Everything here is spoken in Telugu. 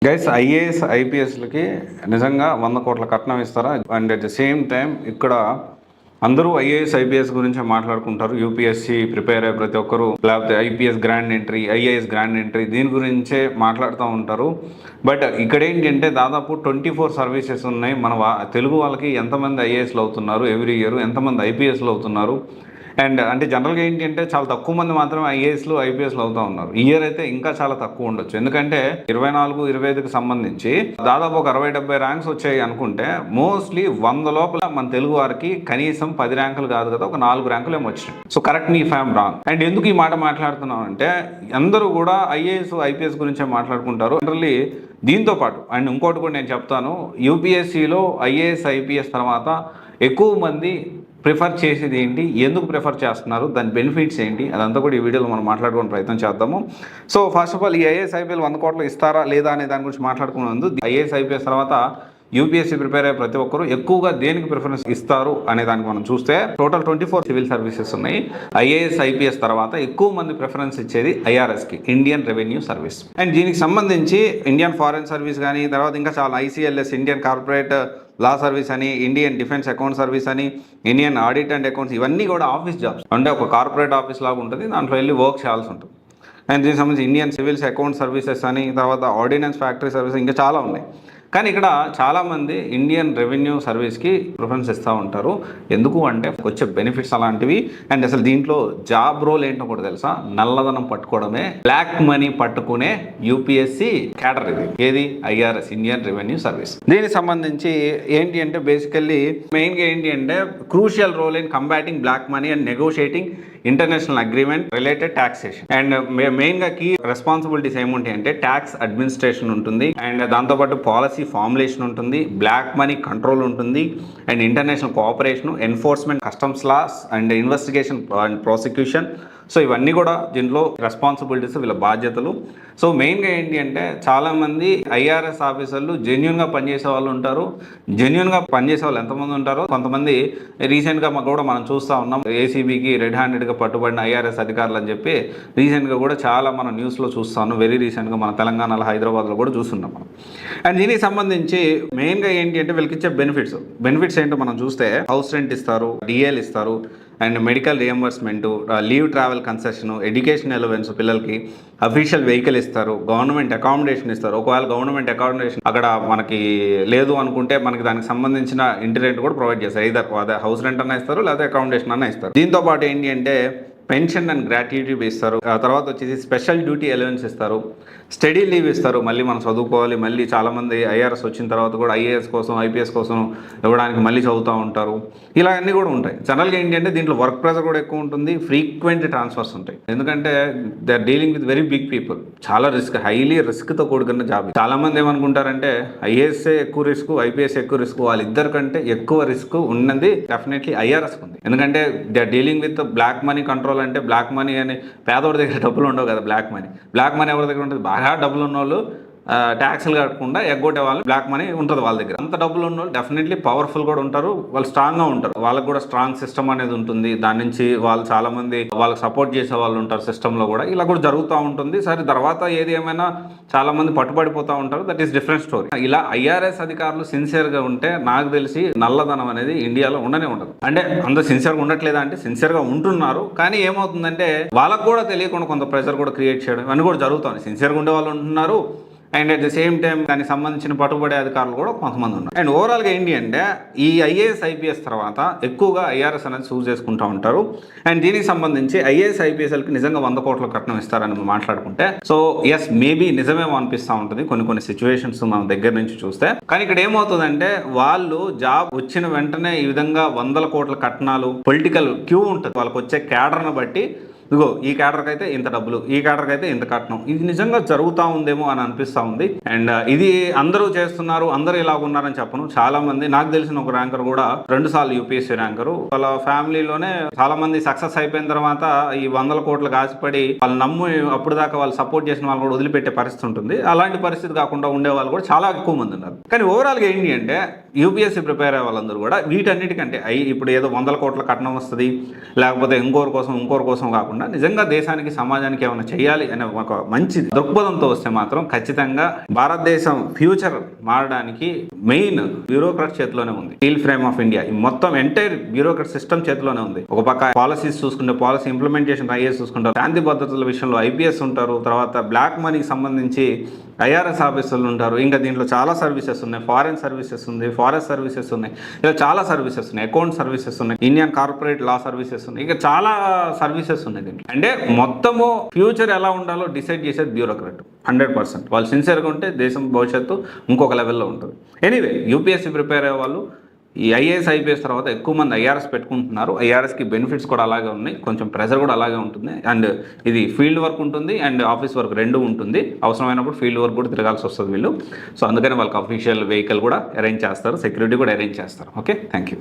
గైస్ ఐఏఎస్ ఐపీఎస్లకి నిజంగా 100 కోట్ల కట్నం ఇస్తారా? And at the same time ఇక్కడ అందరూ ఐఏఎస్ ఐపీఎస్ గురించి మాట్లాడుకుంటారు. యూపీఎస్సీ ప్రిపేర్ అయ్యే ప్రతి ఒక్కరు, లేకపోతే IPS grand entry, IAS grand entry, దీని గురించే మాట్లాడుతూ ఉంటారు. బట్ ఇక్కడ ఏంటంటే దాదాపు 24 సర్వీసెస్ ఉన్నాయి. మన తెలుగు వాళ్ళకి ఎంతమంది ఐఏఎస్లు అవుతున్నారు ఎవ్రీ ఇయర్, ఎంతమంది ఐపీఎస్లు అవుతున్నారు? అండ్ అంటే జనరల్గా ఏంటి అంటే చాలా తక్కువ మంది మాత్రమే ఐఏఎస్లు ఐపీఎస్లు అవుతూ ఉన్నారు. ఈ ఇయర్ అయితే ఇంకా చాలా తక్కువ ఉండొచ్చు. ఎందుకంటే 24-25కి సంబంధించి దాదాపు ఒక 60-70 ర్యాంక్స్ వచ్చాయి అనుకుంటే, మోస్ట్లీ 100 లోపల మన తెలుగు వారికి కనీసం 10 ర్యాంకులు కాదు కదా, ఒక 4 ర్యాంకులు ఏమో వచ్చినాయి. సో కరెక్ట్ మీ ఫ్యామ్ రాంగ్. అండ్ ఎందుకు ఈ మాట మాట్లాడుతున్నాం అంటే, అందరూ కూడా ఐఏఎస్ ఐపీఎస్ గురించే మాట్లాడుకుంటారు జనరల్లీ. దీంతో పాటు అండ్ ఇంకోటి కూడా నేను చెప్తాను, యూపీఎస్సీలో ఐఏఎస్ ఐపీఎస్ తర్వాత ఎక్కువ మంది ప్రిఫర్ చేసేది ఏంటి, ఎందుకు ప్రిఫర్ చేస్తున్నారు, దాని బెనిఫిట్స్ ఏంటి, అదంతా కూడా ఈ వీడియోలో మనం మాట్లాడుకునే ప్రయత్నం చేద్దాము. సో ఫస్ట్ ఆఫ్ ఆల్, ఈ ఐఏఎస్ ఐపీఎల్ 100 కోట్లు ఇస్తారా లేదా అనే దాని గురించి మాట్లాడుకునే ముందు, ఐఏఎస్ ఐపీఎస్ తర్వాత యూపీఎస్సీ ప్రిపేర్ అయ్యే ప్రతి ఒక్కరు ఎక్కువగా దేనికి ప్రిఫరెన్స్ ఇస్తారు అనే దానికి మనం చూస్తే, టోటల్ 24 సివిల్ సర్వీసెస్ ఉన్నాయి. ఐఏఎస్ ఐపీఎస్ తర్వాత ఎక్కువ మంది ప్రిఫరెన్స్ ఇచ్చేది ఐఆర్ఎస్కి, ఇండియన్ రెవెన్యూ సర్వీస్. అండ్ దీనికి సంబంధించి ఇండియన్ ఫారెన్ సర్వీస్ కానీ, తర్వాత ఇంకా చాలా ఐసీఎల్ఎస్, ఇండియన్ కార్పొరేట్ లా సర్వీస్ అని, ఇండియన్ డిఫెన్స్ అకౌంట్ సర్వీస్ అని, ఇండియన్ ఆడిట్ అండ్ అకౌంట్స్, ఇవన్నీ కూడా ఆఫీస్ జాబ్స్. అంటే ఒక కార్పొరేట్ ఆఫీస్ లాగా ఉంటుంది, దాంట్లో వెళ్ళి వర్క్ చేయాల్సి ఉంటుంది. అండ్ దీనికి సంబంధించి ఇండియన్ సివిల్స్ అకౌంట్ సర్వీసెస్ అని, తర్వాత ఆర్డినెన్స్ ఫ్యాక్టరీ సర్వీస్, ఇంకా చాలా ఉన్నాయి. కానీ ఇక్కడ చాలామంది ఇండియన్ రెవెన్యూ సర్వీస్కి ప్రిఫరెన్స్ ఇస్తూ ఉంటారు. ఎందుకు అంటే వచ్చే బెనిఫిట్స్ అలాంటివి. అండ్ అసలు దీంట్లో జాబ్ రోల్ ఏంటో కూడా తెలుసా, నల్లధనం పట్టుకోవడమే, బ్లాక్ మనీ పట్టుకునే యూపీఎస్సీ క్యాడర్ ఇది. ఏది? IRS, Indian revenue service. దీనికి సంబంధించి ఏంటి అంటే బేసికల్లీ మెయిన్గా ఏంటి అంటే crucial role in combating black money and negotiating international agreement related taxation. And మెయిన్గా కీ రెస్పాన్సిబిలిటీస్ ఏముంటాయి అంటే, ట్యాక్స్ అడ్మినిస్ట్రేషన్ ఉంటుంది, అండ్ దాంతోపాటు పాలసీ ఫార్ములేషన్ ఉంటుంది, బ్లాక్ మనీ కంట్రోల్ ఉంటుంది, and international cooperation, enforcement, customs laws, and investigation and prosecution. So ఇవన్నీ కూడా దీంట్లో రెస్పాన్సిబిలిటీస్, వీళ్ళ బాధ్యతలు. సో మెయిన్గా ఏంటి అంటే, చాలామంది ఐఆర్ఎస్ ఆఫీసర్లు జెన్యున్గా పనిచేసే వాళ్ళు ఉంటారు. జెన్యున్గా పనిచేసే వాళ్ళు ఎంతమంది ఉంటారో, కొంతమంది రీసెంట్గా కూడా మనం చూస్తూ ఉన్నాం, ఏసీబీకి రెడ్ హ్యాండెడ్గా పట్టుబడిన ఐఆర్ఎస్ అధికారులు అని చెప్పి రీసెంట్గా కూడా చాలా మనం న్యూస్లో చూస్తాను. వెరీ రీసెంట్గా మన తెలంగాణలో, హైదరాబాద్లో కూడా చూస్తున్నాం మనం. అండ్ దీనికి సంబంధించి మెయిన్గా ఏంటి అంటే వీళ్ళకి ఇచ్చే బెనిఫిట్స్ ఏంటో మనం చూస్తే, హౌస్ రెంట్ ఇస్తారు, డిఎల్ ఇస్తారు, and medical reimbursement, leave travel concession, education allowance పిల్లలకి, అఫీషియల్ వెహికల్ ఇస్తారు, గవర్నమెంట్ అకామిడేషన్ ఇస్తారు. ఒకవేళ గవర్నమెంట్ అకామిడేషన్ అక్కడ మనకి లేదు అనుకుంటే, మనకి దానికి సంబంధించిన ఇంటి రెంట్ కూడా ప్రొవైడ్ చేస్తారు. ఇదర్ అదే హౌస్ రెంట్ అన్న ఇస్తారు, లేదా అకామిడేషన్ అన్న ఇస్తారు. దీంతో పాటు ఏంటి అంటే పెన్షన్ అండ్ గ్రాట్యుటీ ఇస్తారు. ఆ తర్వాత వచ్చేసి స్పెషల్ డ్యూటీ అలవెన్స్ ఇస్తారు, స్టడీ లీవ్ ఇస్తారు. మళ్ళీ మనం చదువుకోవాలి, మళ్ళీ చాలామంది ఐఆర్ఎస్ వచ్చిన తర్వాత కూడా ఐఏఎస్ కోసం, ఐపీఎస్ కోసం ఇవ్వడానికి మళ్ళీ చదువుతూ ఉంటారు. ఇలా అన్నీ కూడా ఉంటాయి. జనరల్గా ఏంటి అంటే దీంట్లో వర్క్ ప్రెషర్ కూడా ఎక్కువ ఉంటుంది, ఫ్రీక్వెంట్ ట్రాన్స్ఫర్స్ ఉంటాయి. ఎందుకంటే they are dealing with very big people. చాలా రిస్క్, హైలీ రిస్క్తో కూడుకున్న జాబ్. చాలామంది ఏమనుకుంటారంటే ఐఏఎస్ఏ ఎక్కువ రిస్క్, ఐపీఎస్ ఎక్కువ రిస్క్. వాళ్ళిద్దరికంటే ఎక్కువ రిస్క్ ఉన్నది డెఫినెట్లీ ఐఆర్ఎస్ ఉంది. ఎందుకంటే they are dealing with black money control. అంటే బ్లాక్ మనీ అని పేదోడి దగ్గర డబ్బులు ఉండవు కదా, బ్లాక్ మనీ ఎవరి దగ్గర ఉంటుంది? బాగా డబ్బులు ఉన్న వాళ్ళు ట్యాక్స్లు కట్టకుండా ఎగ్గొట్టే వాళ్ళు, బ్లాక్ మనీ ఉంటుంది వాళ్ళ దగ్గర. అంత డబ్బులు ఉన్న వాళ్ళు డెఫినెట్లీ పవర్ఫుల్ కూడా ఉంటారు, వాళ్ళు స్ట్రాంగ్గా ఉంటారు. వాళ్ళకి కూడా స్ట్రాంగ్ సిస్టమ్ అనేది ఉంటుంది. దాని నుంచి వాళ్ళు చాలామంది వాళ్ళకి సపోర్ట్ చేసే వాళ్ళు ఉంటారు సిస్టంలో కూడా. ఇలా కూడా జరుగుతూ ఉంటుంది. సరే, తర్వాత ఏది ఏమైనా చాలామంది పట్టుబడిపోతూ ఉంటారు, దట్ ఈస్ డిఫరెంట్ స్టోరీ. ఇలా ఐఆర్ఎస్ అధికారులు సిన్సియర్గా ఉంటే నాకు తెలిసి నల్లధనం అనేది ఇండియాలో ఉండనే ఉండదు. అంటే అంత సిన్సియర్గా ఉండట్లేదా అంటే, సిన్సియర్గా ఉంటున్నారు. కానీ ఏమవుతుందంటే వాళ్ళకు కూడా తెలియకుండా కొంత ప్రెషర్ కూడా క్రియేట్ చేయడం, ఇవన్నీ కూడా జరుగుతుంది. సిన్సియర్గా ఉండే వాళ్ళు ఉంటున్నారు, and at the same time దానికి సంబంధించిన పట్టుబడే అధికారులు కూడా కొంతమంది ఉన్నారు. అండ్ ఓవరాల్గా ఏంటి అంటే, ఈ ఐఏఎస్ ఐపీఎస్ తర్వాత ఎక్కువగా ఐఆర్ఎస్ అనేది చూస్ చేసుకుంటూ ఉంటారు. అండ్ దీనికి సంబంధించి ఐఏఎస్ ఐపీఎస్ఎల్కి నిజంగా 100 కోట్ల కట్నం ఇస్తారని మాట్లాడుకుంటే, సో ఎస్, మేబీ నిజమేమో అనిపిస్తూ ఉంటుంది కొన్ని సిచ్యువేషన్స్ మనం దగ్గర నుంచి చూస్తే. కానీ ఇక్కడ ఏమవుతుందంటే, వాళ్ళు జాబ్ వచ్చిన వెంటనే ఈ విధంగా 100 కోట్ల కట్నాలు, పొలిటికల్ క్యూ ఉంటుంది వాళ్ళకి వచ్చే క్యాడర్ను బట్టి. ఇదిగో ఈ క్యాడర్కి అయితే ఇంత డబ్బులు, ఈ క్యాడర్కి అయితే ఇంత కట్నం. ఇది నిజంగా జరుగుతూ ఉందేమో అని అనిపిస్తూ ఉంది. అండ్ ఇది అందరూ చేస్తున్నారు, అందరూ ఇలా ఉన్నారని చెప్పను. చాలా మంది, నాకు తెలిసిన ఒక ర్యాంకర్ కూడా 2 సార్లు యూపీఎస్సీ ర్యాంకరు, వాళ్ళ ఫ్యామిలీలోనే చాలా మంది సక్సెస్ అయిపోయిన తర్వాత ఈ 100 కోట్లు ఆశపడి వాళ్ళు నమ్ము అప్పుడు దాకా వాళ్ళు సపోర్ట్ చేసిన వాళ్ళు కూడా వదిలిపెట్టే పరిస్థితి ఉంటుంది. అలాంటి పరిస్థితి కాకుండా ఉండే వాళ్ళు కూడా చాలా ఎక్కువ మంది ఉన్నారు. కానీ ఓవరాల్గా ఏంటి అంటే, యూపీఎస్సీ ప్రిపేర్ అయ్యే వాళ్ళందరూ కూడా వీటన్నిటికంటే ఇప్పుడు ఏదో 100 కోట్ల కట్నం వస్తుంది, లేకపోతే ఇంకోరి కోసం కాకుండా నిజంగా దేశానికి సమాజానికి ఏమైనా చేయాలి అనే ఒక మంచి దృక్పథంతో వస్తే మాత్రం ఖచ్చితంగా భారతదేశం ఫ్యూచర్ మారడానికి మెయిన్ బ్యూరోక్రాట్ చేతిలోనే ఉంది. స్టీల్ ఫ్రేమ్ ఆఫ్ ఇండియా ఈ మొత్తం ఎంటైర్ బ్యూరోక్రాట్ సిస్టమ్ చేతిలోనే ఉంది. ఒక పక్క పాలసీస్ చూసుకుంటే పాలసీ ఇంప్లిమెంటేషన్ ఐఏఎస్ చూసుకుంటారు, శాంతి భద్రతల విషయంలో ఐపీఎస్ ఉంటారు, తర్వాత బ్లాక్ మనీకి సంబంధించి ఐఆర్ఎస్ ఆఫీసర్లు ఉంటారు, ఇంకా దీంట్లో చాలా సర్వీసెస్ ఉన్నాయి, ఫారెన్ సర్వీసెస్ ఉంది, ఫారెస్ట్ సర్వీసెస్ ఉన్నాయి, ఇలా చాలా సర్వీసెస్ ఉన్నాయి, అకౌంట్ సర్వీసెస్ ఉన్నాయి, ఇండియన్ కార్పొరేట్ లా సర్వీసెస్ ఉన్నాయి, ఇంకా చాలా సర్వీసెస్ ఉన్నాయి దీంట్లో. అంటే మొత్తము ఫ్యూచర్ ఎలా ఉండాలో డిసైడ్ చేసేది బ్యూరోక్రాట్ 100%. వాళ్ళు సిన్సియర్గా ఉంటే దేశం భవిష్యత్తు ఇంకొక లెవెల్లో ఉంటుంది. ఎనీవే యూపీఎస్సీ ప్రిపేర్ అయ్యే వాళ్ళు ఈ ఐఏఎస్ ఐపీఎస్ తర్వాత ఎక్కువ మంది ఐఆర్ఎస్ పెట్టుకుంటున్నారు. ఐఆర్ఎస్కి బెనిఫిట్స్ కూడా అలాగే ఉన్నాయి, కొంచెం ప్రెషర్ కూడా అలాగే ఉంటుంది. అండ్ ఇది ఫీల్డ్ వర్క్ ఉంటుంది అండ్ ఆఫీస్ వర్క్ రెండు ఉంటుంది. అవసరమైనప్పుడు ఫీల్డ్ వర్క్ కూడా తిరగాల్సి వస్తుంది వీళ్ళు. సో అందుకని వాళ్ళకి అఫీషియల్ వెహికల్ కూడా అరేంజ్ చేస్తారు, సెక్యూరిటీ కూడా అరేంజ్ చేస్తారు. Okay, thank you.